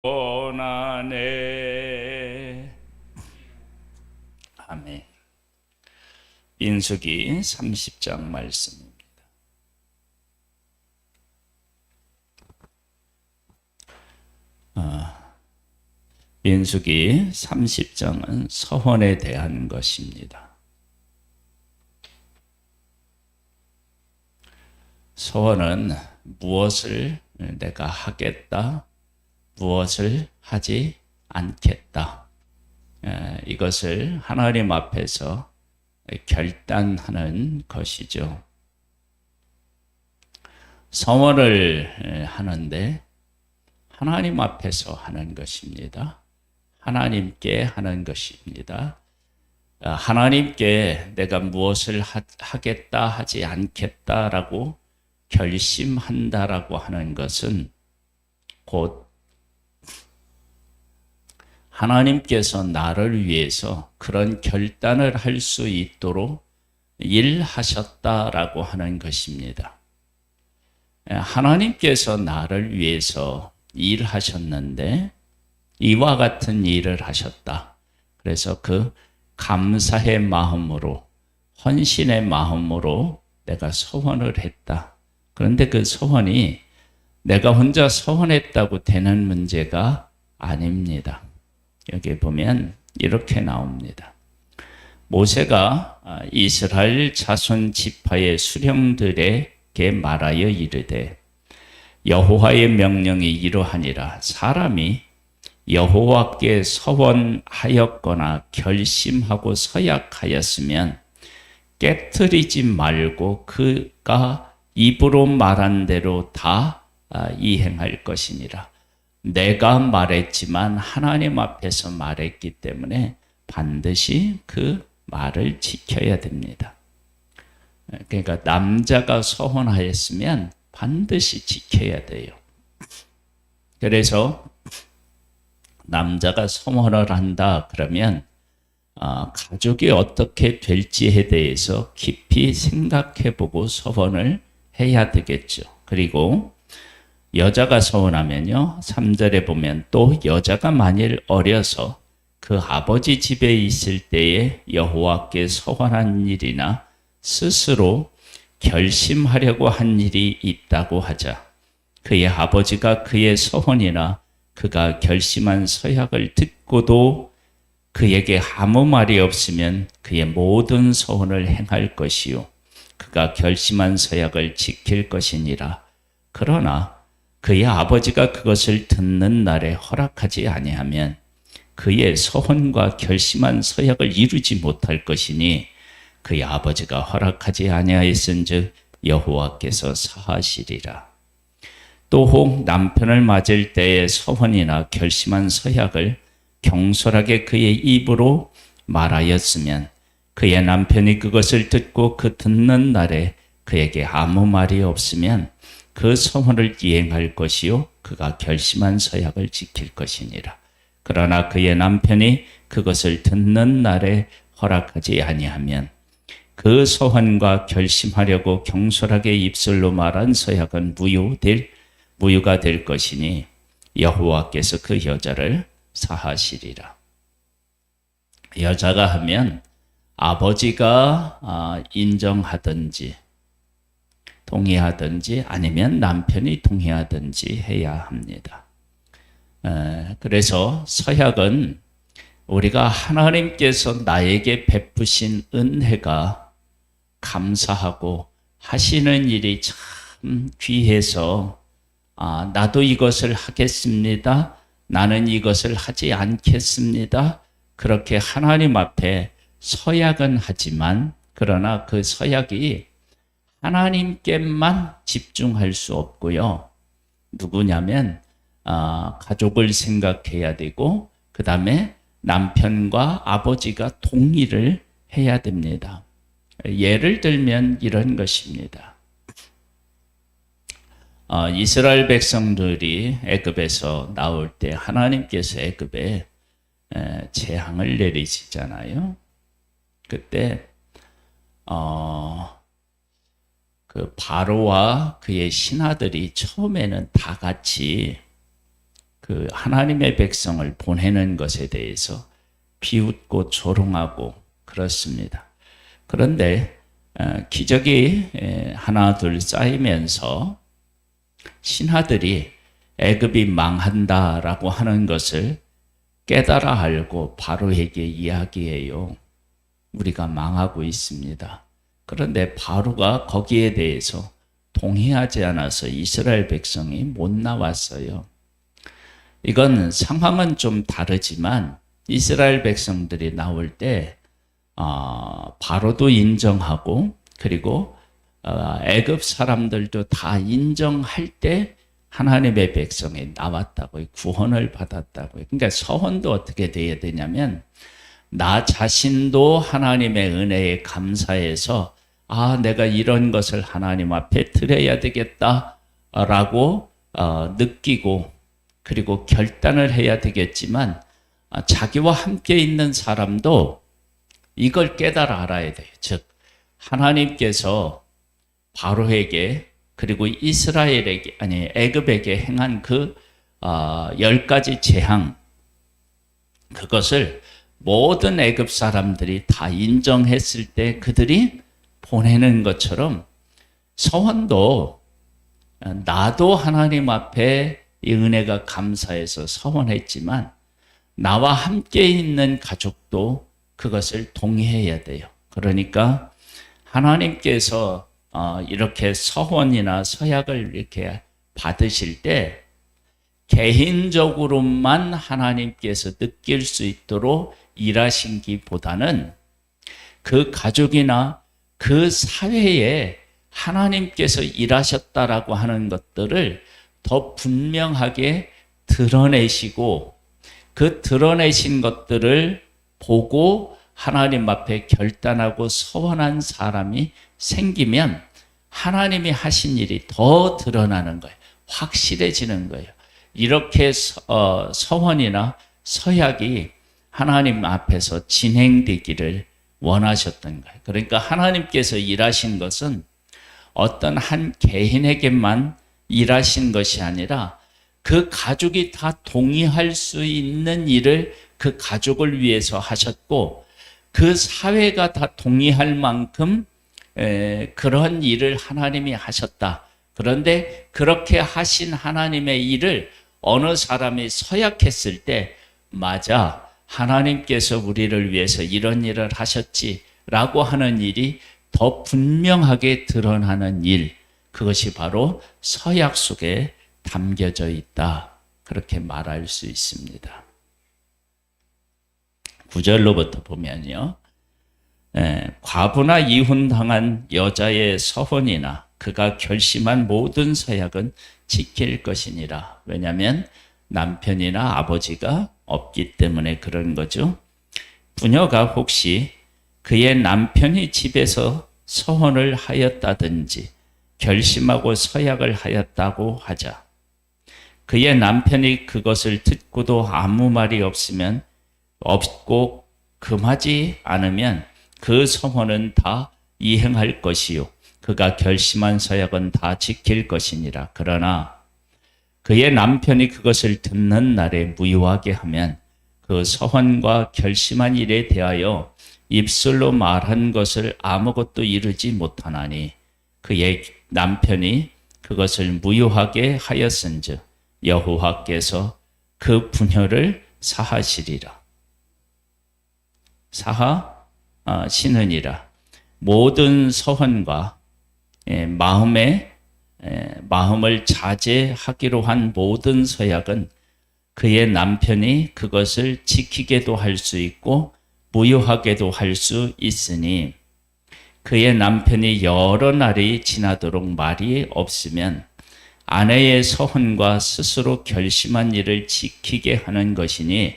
원하네. 아멘. 민수기 30장 말씀입니다. 민수기 30장은 서원에 대한 것입니다. 서원은 무엇을 내가 하겠다, 무엇을 하지 않겠다, 이것을 하나님 앞에서 결단하는 것이죠. 서원을 하는데 하나님 앞에서 하는 것입니다. 하나님께 하는 것입니다. 하나님께 내가 무엇을 하겠다, 하지 않겠다라고 결심한다라고 하는 것은 곧 하나님께서 나를 위해서 그런 결단을 할 수 있도록 일하셨다라고 하는 것입니다. 하나님께서 나를 위해서 일하셨는데 이와 같은 일을 하셨다. 그래서 그 감사의 마음으로, 헌신의 마음으로 내가 서원을 했다. 그런데 그 서원이 내가 혼자 서원했다고 되는 문제가 아닙니다. 여기 보면 이렇게 나옵니다. 모세가 이스라엘 자손 지파의 수령들에게 말하여 이르되 여호와의 명령이 이러하니라. 사람이 여호와께 서원하였거나 결심하고 서약하였으면 깨트리지 말고 그가 입으로 말한 대로 다 이행할 것이니라. 내가 말했지만 하나님 앞에서 말했기 때문에 반드시 그 말을 지켜야 됩니다. 그러니까 남자가 서원하였으면 반드시 지켜야 돼요. 그래서 남자가 서원을 한다 그러면 가족이 어떻게 될지에 대해서 깊이 생각해보고 서원을 해야 되겠죠. 그리고 여자가 서원하면요, 3절에 보면 또 여자가 만일 어려서 그 아버지 집에 있을 때에 여호와께 서원한 일이나 스스로 결심하려고 한 일이 있다고 하자. 그의 아버지가 그의 서원이나 그가 결심한 서약을 듣고도 그에게 아무 말이 없으면 그의 모든 서원을 행할 것이요 그가 결심한 서약을 지킬 것이니라. 그러나 그의 아버지가 그것을 듣는 날에 허락하지 아니하면 그의 서원과 결심한 서약을 이루지 못할 것이니 그의 아버지가 허락하지 아니하였은즉 여호와께서 사하시리라. 또 혹 남편을 맞을 때의 서원이나 결심한 서약을 경솔하게 그의 입으로 말하였으면 그의 남편이 그것을 듣고 그 듣는 날에 그에게 아무 말이 없으면 그 서원을 이행할 것이요 그가 결심한 서약을 지킬 것이니라. 그러나 그의 남편이 그것을 듣는 날에 허락하지 아니하면 그 서원과 결심하려고 경솔하게 입술로 말한 서약은 무효가 될 것이니 여호와께서 그 여자를 사하시리라. 여자가 하면 아버지가 인정하든지 동의하든지 아니면 남편이 동의하든지 해야 합니다. 그래서 서약은 우리가 하나님께서 나에게 베푸신 은혜가 감사하고 하시는 일이 참 귀해서 나도 이것을 하겠습니다. 나는 이것을 하지 않겠습니다. 그렇게 하나님 앞에 서약은 하지만 그러나 그 서약이 하나님께만 집중할 수 없고요. 누구냐면 가족을 생각해야 되고 그 다음에 남편과 아버지가 동의를 해야 됩니다. 예를 들면 이런 것입니다. 이스라엘 백성들이 애굽에서 나올 때 하나님께서 애굽에 재앙을 내리시잖아요. 그때 그 바로와 그의 신하들이 처음에는 다 같이 그 하나님의 백성을 보내는 것에 대해서 비웃고 조롱하고 그렇습니다. 그런데 기적이 하나 둘 쌓이면서 신하들이 애굽이 망한다라고 하는 것을 깨달아 알고 바로에게 이야기해요. 우리가 망하고 있습니다. 그런데 바로가 거기에 대해서 동의하지 않아서 이스라엘 백성이 못 나왔어요. 이건 상황은 좀 다르지만 이스라엘 백성들이 나올 때 바로도 인정하고 그리고 애굽 사람들도 다 인정할 때 하나님의 백성이 나왔다고요. 구원을 받았다고요. 그러니까 서원도 어떻게 돼야 되냐면 나 자신도 하나님의 은혜에 감사해서 내가 이런 것을 하나님 앞에 드려야 되겠다라고 느끼고 그리고 결단을 해야 되겠지만 자기와 함께 있는 사람도 이걸 깨달아 알아야 돼요. 즉 하나님께서 바로에게 그리고 이스라엘에게 애굽에게 행한 그 10가지 재앙 그것을 모든 애굽 사람들이 다 인정했을 때 그들이 보내는 것처럼 서원도 나도 하나님 앞에 이 은혜가 감사해서 서원했지만 나와 함께 있는 가족도 그것을 동의해야 돼요. 그러니까 하나님께서 이렇게 서원이나 서약을 이렇게 받으실 때 개인적으로만 하나님께서 느낄 수 있도록 일하신기보다는 그 가족이나 그 사회에 하나님께서 일하셨다라고 하는 것들을 더 분명하게 드러내시고 그 드러내신 것들을 보고 하나님 앞에 결단하고 서원한 사람이 생기면 하나님이 하신 일이 더 드러나는 거예요. 확실해지는 거예요. 이렇게 서원이나 서약이 하나님 앞에서 진행되기를 원하셨던 거예요. 그러니까 하나님께서 일하신 것은 어떤 한 개인에게만 일하신 것이 아니라 그 가족이 다 동의할 수 있는 일을 그 가족을 위해서 하셨고 그 사회가 다 동의할 만큼 그런 일을 하나님이 하셨다. 그런데 그렇게 하신 하나님의 일을 어느 사람이 서약했을 때 맞아 하나님께서 우리를 위해서 이런 일을 하셨지라고 하는 일이 더 분명하게 드러나는 일 그것이 바로 서약 속에 담겨져 있다. 그렇게 말할 수 있습니다. 9절로부터 보면요. 과부나 이혼당한 여자의 서원이나 그가 결심한 모든 서약은 지킬 것이니라. 왜냐하면 남편이나 아버지가 없기 때문에 그런 거죠. 부녀가 혹시 그의 남편이 집에서 서원을 하였다든지 결심하고 서약을 하였다고 하자. 그의 남편이 그것을 듣고도 아무 말이 없고 금하지 않으면 그 서원은 다 이행할 것이요 그가 결심한 서약은 다 지킬 것이니라. 그러나 그의 남편이 그것을 듣는 날에 무효하게 하면 그 서원과 결심한 일에 대하여 입술로 말한 것을 아무것도 이루지 못하나니 그의 남편이 그것을 무효하게 하였은즉 여호와께서 그 부녀를 사하시리라. 사하시느니라. 모든 서원과 마음을 자제하기로 한 모든 서약은 그의 남편이 그것을 지키게도 할 수 있고 무효하게도 할 수 있으니 그의 남편이 여러 날이 지나도록 말이 없으면 아내의 서원과 스스로 결심한 일을 지키게 하는 것이니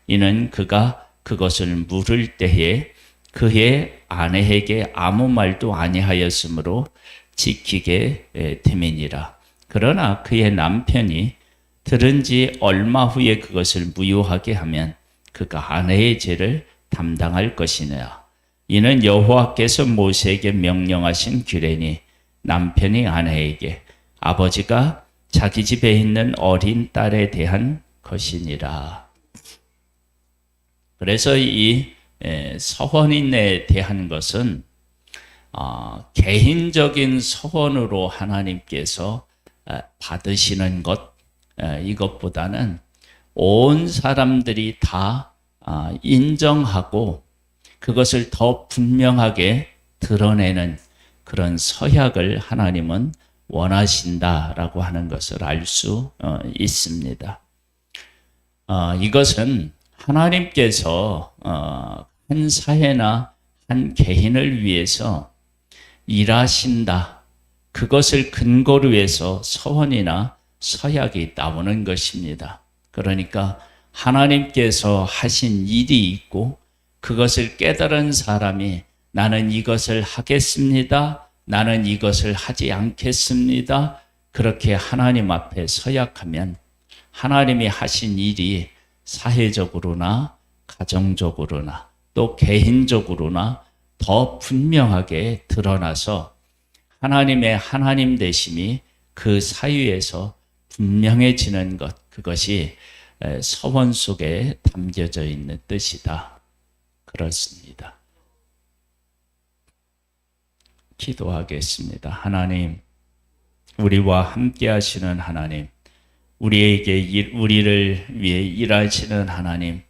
이는 그가 그것을 물을 때에 그의 아내에게 아무 말도 아니하였으므로 지키게 됨이니라. 그러나 그의 남편이 들은 지 얼마 후에 그것을 무효하게 하면 그가 아내의 죄를 담당할 것이니라. 이는 여호와께서 모세에게 명령하신 규례니 남편이 아내에게 아버지가 자기 집에 있는 어린 딸에 대한 것이니라. 그래서 이 서원인에 대한 것은 개인적인 서원으로 하나님께서 받으시는 것, 이것보다는 온 사람들이 다 인정하고 그것을 더 분명하게 드러내는 그런 서약을 하나님은 원하신다라고 하는 것을 알 수 있습니다. 이것은 하나님께서 한 사회나 한 개인을 위해서 일하신다. 그것을 근거로 해서 서원이나 서약이 나오는 것입니다. 그러니까 하나님께서 하신 일이 있고 그것을 깨달은 사람이 나는 이것을 하겠습니다. 나는 이것을 하지 않겠습니다. 그렇게 하나님 앞에 서약하면 하나님이 하신 일이 사회적으로나 가정적으로나 또 개인적으로나 더 분명하게 드러나서 하나님의 하나님 되심이 그 사유에서 분명해지는 것, 그것이 서원 속에 담겨져 있는 뜻이다. 그렇습니다. 기도하겠습니다. 하나님, 우리와 함께 하시는 하나님, 우리를 위해 일하시는 하나님,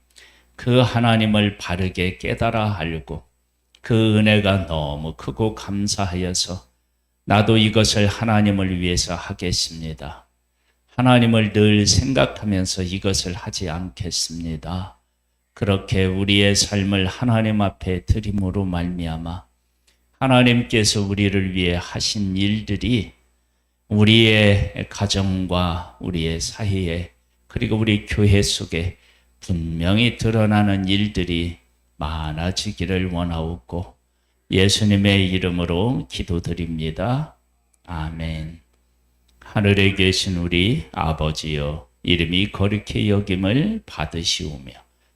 그 하나님을 바르게 깨달아 알고 그 은혜가 너무 크고 감사하여서 나도 이것을 하나님을 위해서 하겠습니다. 하나님을 늘 생각하면서 이것을 하지 않겠습니다. 그렇게 우리의 삶을 하나님 앞에 드림으로 말미암아 하나님께서 우리를 위해 하신 일들이 우리의 가정과 우리의 사회에 그리고 우리 교회 속에 분명히 드러나는 일들이 많아지기를 원하옵고 예수님의 이름으로 기도드립니다. 아멘. 하늘에 계신 우리 아버지여, 이름이 거룩히 여김을 받으시오며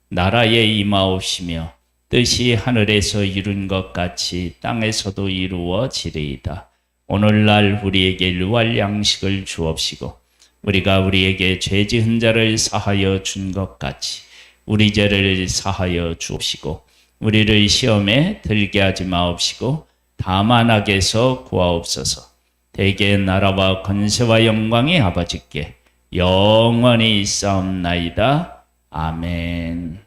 나라에 임하옵시며 뜻이 하늘에서 이룬 것 같이 땅에서도 이루어지리이다. 오늘날 우리에게 일용할 양식을 주옵시고 우리가 우리에게 죄 지은 자를 사하여 준 것 같이 우리 죄를 사하여 주옵시고 우리를 시험에 들게 하지 마옵시고 다만 악에서 구하옵소서. 대개 나라와 권세와 영광이 아버지께 영원히 있사옵나이다. 아멘.